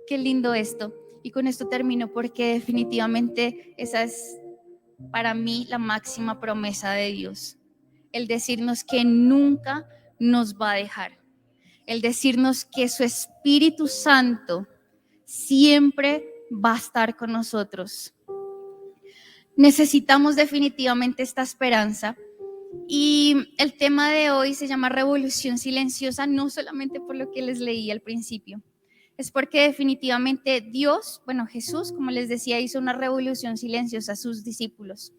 Qué lindo esto. Y con esto termino, porque definitivamente esa es para mí la máxima promesa de Dios. El decirnos que nunca nos va a dejar. El decirnos que su Espíritu Santo siempre va a estar con nosotros. Necesitamos definitivamente esta esperanza. Y el tema de hoy se llama revolución silenciosa, no solamente por lo que les leí al principio, es porque definitivamente Dios, Jesús, como les decía, hizo una revolución silenciosa a sus discípulos,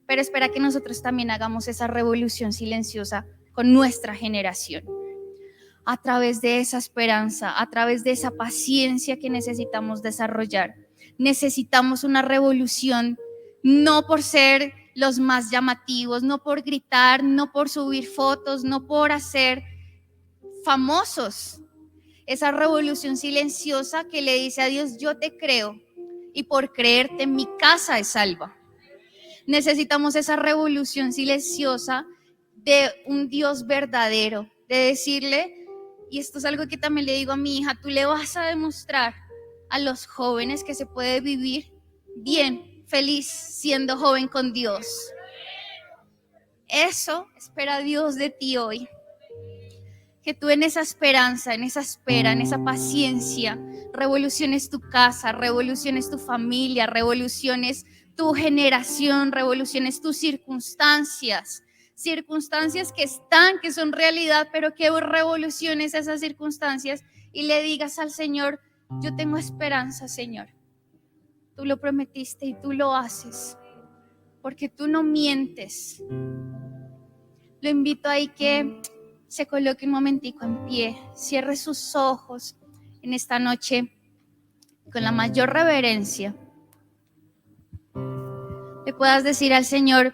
pero espera que nosotros también hagamos esa revolución silenciosa con nuestra generación, a través de esa esperanza, a través de esa paciencia que necesitamos desarrollar. Necesitamos una revolución, no por ser los más llamativos, no por gritar, no por subir fotos, no por hacer famosos. Esa revolución silenciosa que le dice a Dios: yo te creo y por creerte mi casa es salva. Necesitamos esa revolución silenciosa de un Dios verdadero, de decirle, y esto es algo que también le digo a mi hija: tú le vas a demostrar a los jóvenes que se puede vivir bien, feliz, siendo joven con Dios. Eso espera Dios de ti hoy. Que tú en esa esperanza, en esa espera, en esa paciencia, revoluciones tu casa, revoluciones tu familia, revoluciones tu generación, revoluciones tus circunstancias que están, que son realidad, pero que revoluciones esas circunstancias y le digas al Señor: yo tengo esperanza, Señor. Tú lo prometiste y tú lo haces, porque tú no mientes. Lo invito ahí que se coloque un momentico en pie, cierre sus ojos en esta noche con la mayor reverencia. Le puedas decir al Señor: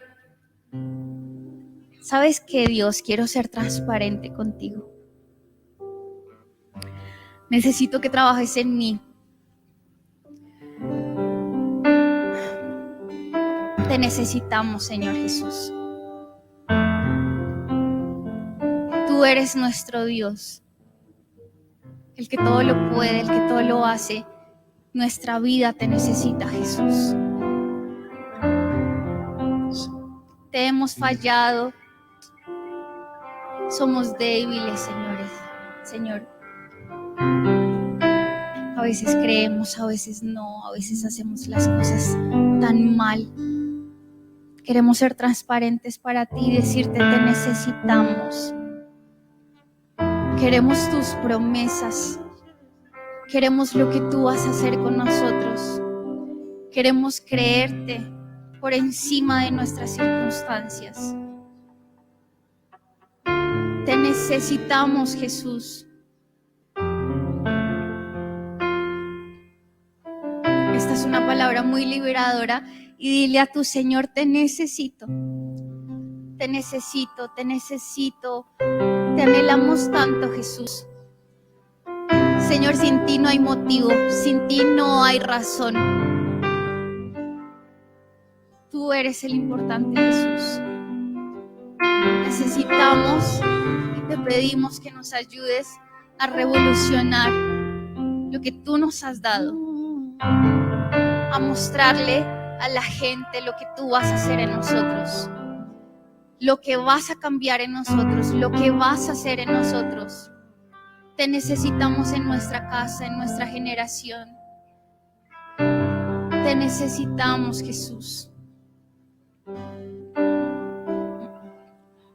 ¿sabes qué, Dios? Quiero ser transparente contigo. Necesito que trabajes en mí. Te necesitamos, Señor Jesús. Tú eres nuestro Dios, el que todo lo puede, el que todo lo hace. Nuestra vida te necesita, Jesús. Te hemos fallado. Somos débiles, Señor. A veces creemos, a veces no, a veces hacemos las cosas tan mal. Queremos ser transparentes para ti y decirte: te necesitamos. Queremos tus promesas. Queremos lo que tú vas a hacer con nosotros. Queremos creerte por encima de nuestras circunstancias. Te necesitamos, Jesús. Esta es una palabra muy liberadora y dile a tu Señor: te necesito. te necesito, te necesito. Te anhelamos tanto, Jesús. Señor, sin ti no hay motivo, sin ti no hay razón. Tú eres el importante, Jesús. Necesitamos y te pedimos que nos ayudes a revolucionar lo que tú nos has dado, a mostrarle a la gente lo que tú vas a hacer en nosotros, lo que vas a cambiar en nosotros, lo que vas a hacer en nosotros. Te necesitamos en nuestra casa, en nuestra generación. Te necesitamos, Jesús.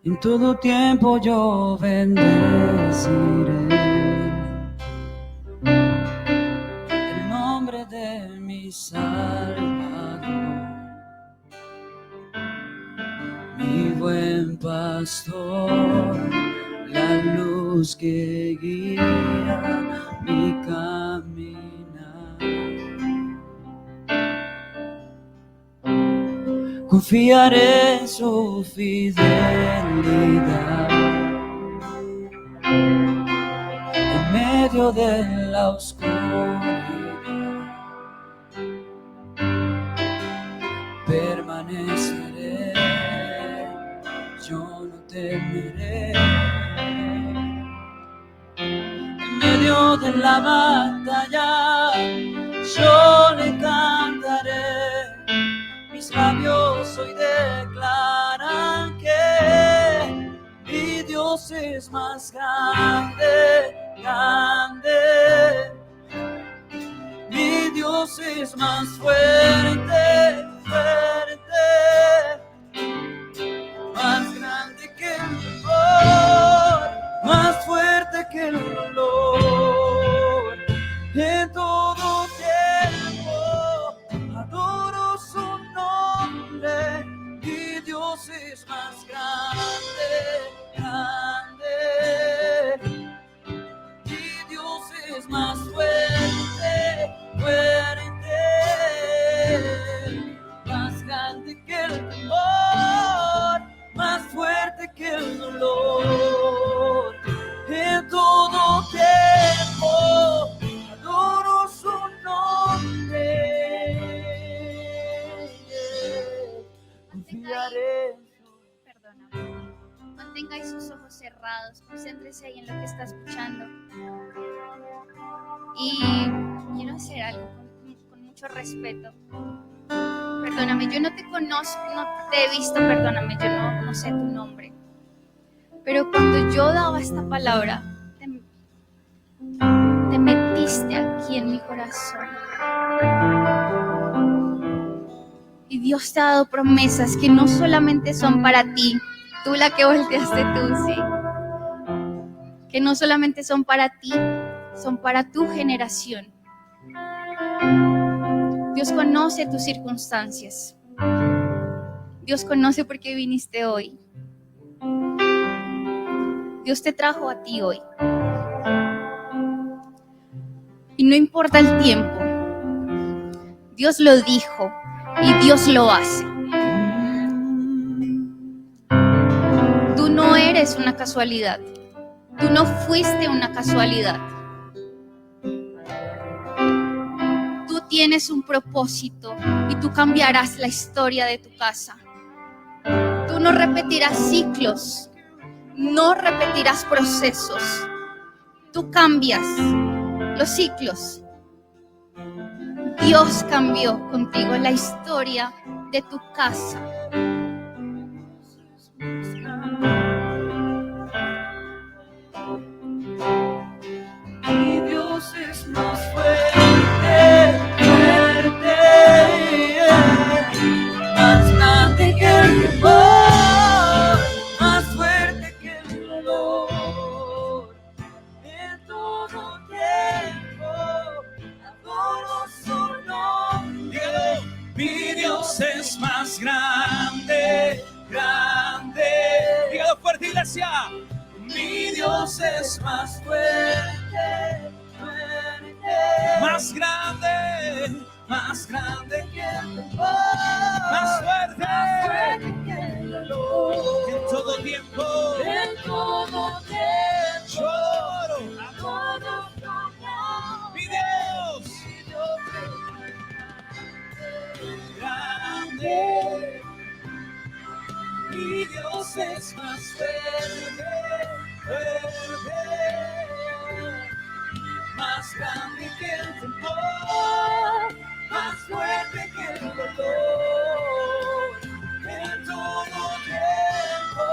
En todo tiempo yo bendeciré el nombre de mi Salvador, mi buen pastor, la luz que guía mi caminar. Confiaré en su fidelidad en medio de la oscuridad. Permaneceré, yo no temeré. En medio de la batalla, yo le cantaré. Mis labios hoy declaran que mi Dios es más grande, grande. Mi Dios es más fuerte, fuerte. Más grande que el dolor, más fuerte que el dolor. En todo tiempo adoro su nombre. Mi Dios es más grande, grande. Mi Dios es más fuerte, fuerte. Más grande que el temor, más fuerte que el dolor. En todo tiempo adoro su nombre. Confiaré. Perdóname. Mantengáis sus ojos cerrados, concéntrese ahí en lo que está escuchando. Y quiero hacer algo con mucho respeto. Perdóname, yo no te conozco, no te he visto, perdóname, yo no sé tu nombre. Pero cuando yo daba esta palabra, te metiste aquí en mi corazón. Y Dios te ha dado promesas que no solamente son para ti, tú la que volteaste tú, sí. Que no solamente son para ti, son para tu generación. Dios conoce tus circunstancias. Dios conoce por qué viniste hoy. Dios te trajo a ti hoy. Y no importa el tiempo, Dios lo dijo y Dios lo hace. Tú no eres una casualidad. Tú no fuiste una casualidad. Tú tienes un propósito y tú cambiarás la historia de tu casa. Tú no repetirás ciclos, no repetirás procesos. Tú cambias los ciclos. Dios cambió contigo la historia de tu casa. Mi Dios es más fuerte, fuerte, más grande que el temor, más fuerte que el dolor. En todo tiempo adoro su nombre. Mi Dios es más grande, grande. Dígalo fuerte, iglesia. Mi Dios es más fuerte, fuerte, más grande que el temor, más fuerte que el dolor. Mi Dios es más fuerte, fuerte, más grande que el temor, más fuerte que el dolor, en todo tiempo,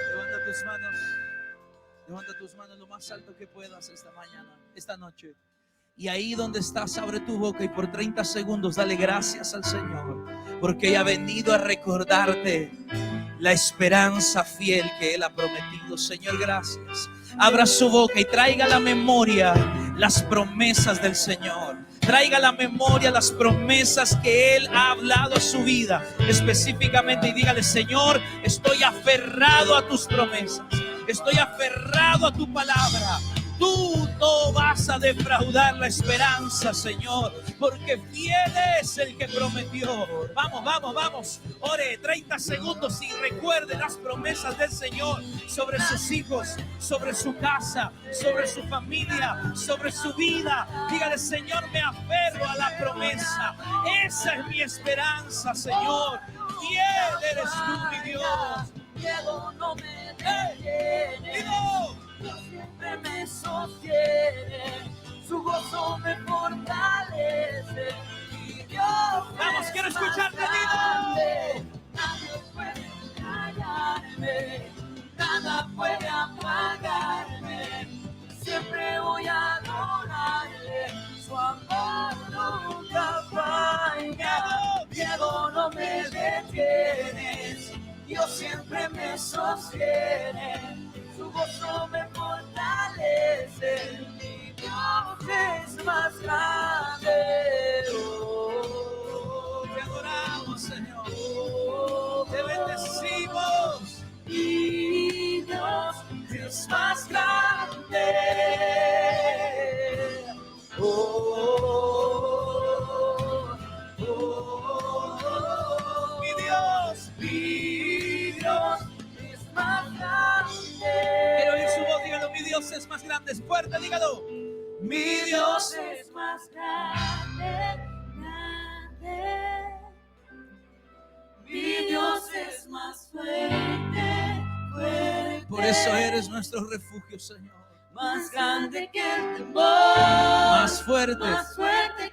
levanta tus manos lo más alto que puedas esta mañana, esta noche. Y ahí donde estás, abre tu boca y por 30 segundos dale gracias al Señor, porque ha venido a recordarte la esperanza fiel que Él ha prometido. Señor, gracias. Abra su boca y traiga a la memoria las promesas del Señor. Traiga a la memoria las promesas que Él ha hablado a su vida específicamente, y dígale: Señor, estoy aferrado a tus promesas, estoy aferrado a tu palabra. Tú no vas a defraudar la esperanza, Señor, porque fiel es el que prometió. Vamos, vamos, vamos. Ore 30 segundos y recuerde las promesas del Señor sobre sus hijos, sobre su casa, sobre su familia, sobre su vida. Dígale: Señor, me aferro a la promesa. Esa es mi esperanza, Señor. Fiel eres tú, mi Dios. Miedo no me detiene, Dios siempre me sostiene, su gozo me fortalece. Y Dios, vamos, quiero escucharte, grande, nadie puede callarme, nada puede apagarme. Siempre voy a adorarle, su amor nunca falla. Miedo no me detienes, Dios siempre me sostiene, su gozo me fortalece. Mi Dios es más grande. Te adoramos, Señor. Te bendecimos. Mi Dios es más grande. Mi Dios. Mi Dios es más grande. Quiero oír su voz, dígalo: mi Dios es más grande. Es fuerte, dígalo. Mi Dios es más grande, grande. Mi Dios es más fuerte, fuerte. Por eso eres nuestro refugio, Señor. Más grande que el temor, Más fuerte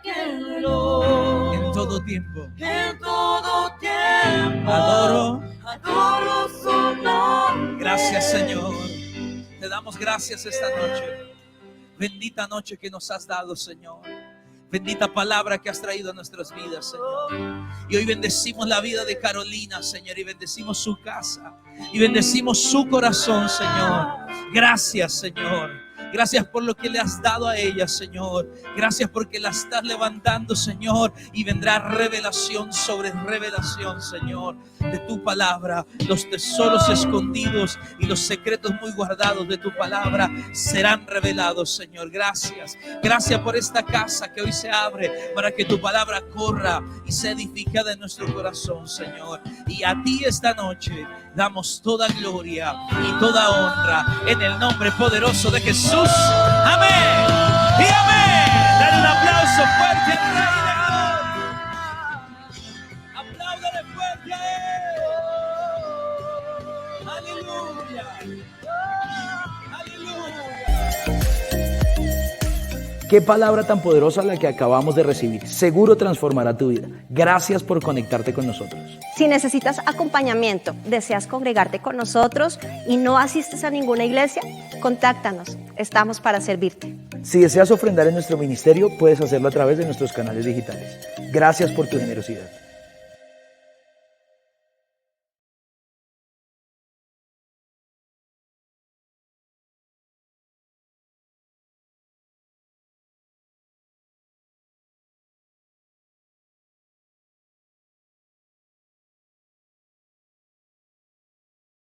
que el dolor. en todo tiempo. En todo tiempo Adoro. adoro su nombre. Gracias, Señor. Te damos gracias esta noche. Bendita noche que nos has dado, Señor. Bendita palabra que has traído a nuestras vidas, Señor. Y hoy bendecimos la vida de Carolina, Señor, y bendecimos su casa, y bendecimos su corazón, Señor. Gracias, Señor. Gracias por lo que le has dado a ella, Señor. Gracias porque la estás levantando, Señor, y vendrá revelación sobre revelación, Señor, de tu palabra. Los tesoros escondidos y los secretos muy guardados de tu palabra serán revelados, Señor. Gracias. Gracias por esta casa que hoy se abre para que tu palabra corra y sea edificada en nuestro corazón, Señor. Y a ti esta noche damos toda gloria y toda honra en el nombre poderoso de Jesús. Amén y amén. Dale un aplauso fuerte al Rey de Gloria. Apláudale fuerte a Él. Aleluya. Aleluya. Qué palabra tan poderosa la que acabamos de recibir. Seguro transformará tu vida. Gracias por conectarte con nosotros. Si necesitas acompañamiento, deseas congregarte con nosotros y no asistes a ninguna iglesia, contáctanos. Estamos para servirte. Si deseas ofrendar en nuestro ministerio, puedes hacerlo a través de nuestros canales digitales. Gracias por tu generosidad.